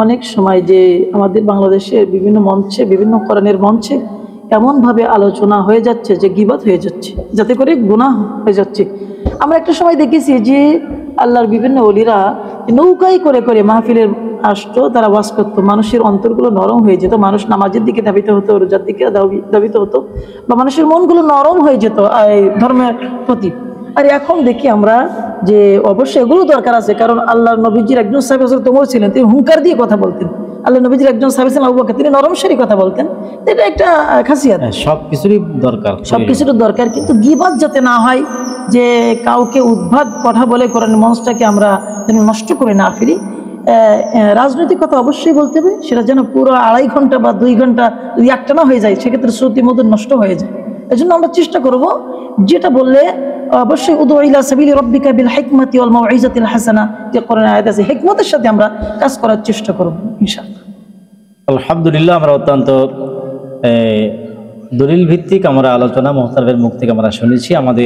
অনেক সময় যে আমাদের বাংলাদেশের বিভিন্ন মঞ্চে বিভিন্ন কোরআনের মঞ্চে এমনভাবে আলোচনা হয়ে যাচ্ছে যে গীবত হয়ে যাচ্ছে, যাতে করে গুনাহ হয়ে যাচ্ছে। আমরা একটা সময় দেখেছি যে আল্লাহর বিভিন্ন ওলিরা নৌকায় করে করে মাহফিলের আসতো, তারা ওয়াজ করতো, মানুষের অন্তরগুলো নরম হয়ে যেত, মানুষ নামাজের দিকে ধাবিত হতো, রোজার দিকে ধাবিত হতো, বা মানুষের মনগুলো নরম হয়ে যেত এই ধর্মের প্রতি। আর এখন দেখি আমরা যে অবশ্যই এগুলো দরকার আছে, কারণ আল্লাহ নবীজির একজন সাহাবী হযরত ওমর ছিলেন, তিনি হুঙ্কার দিয়ে কথা বলতেন। আল্লাহ নবীজির একজন সাহাবী ছিলেন আবু বকর, তিনি নরম স্বরে কথা বলতেন। এটা একটা খাসিয়াত, সবকিছুরই দরকার, সবকিছুর দরকার, কিন্তু গীবত যাতে না হয়, যে কাউকে উদ্ভট কথা বলে কোরআন মঞ্চটাকে আমরা যেন নষ্ট করে না ফেলি। রাজনৈতিক কথা অবশ্যই বলতে হবে, সেটা যেন পুরো 2.5 ঘন্টা বা 2 ঘন্টা যদি একটানা হয়ে যায়, সেক্ষেত্রে শ্রুতি মধুর নষ্ট হয়ে যায়। এই জন্য আমরা চেষ্টা করব যেটা বললে অবশ্যই উদু ইলা সাবিলি রাব্বিকা বিল হিকমাতি ওয়াল মাউইজাতিল হাসানা, যে কোরআনে আয়াত আছে, হিকমতের সাথে আমরা কাজ করার চেষ্টা করব ইনশাআল্লাহ। আলহামদুলিল্লাহ, আমরা অত্যন্ত দলিল ভিত্তিক আমরা আলোচনা মুহতারামের মুখ থেকে আমরা শুনেছি। আমাদের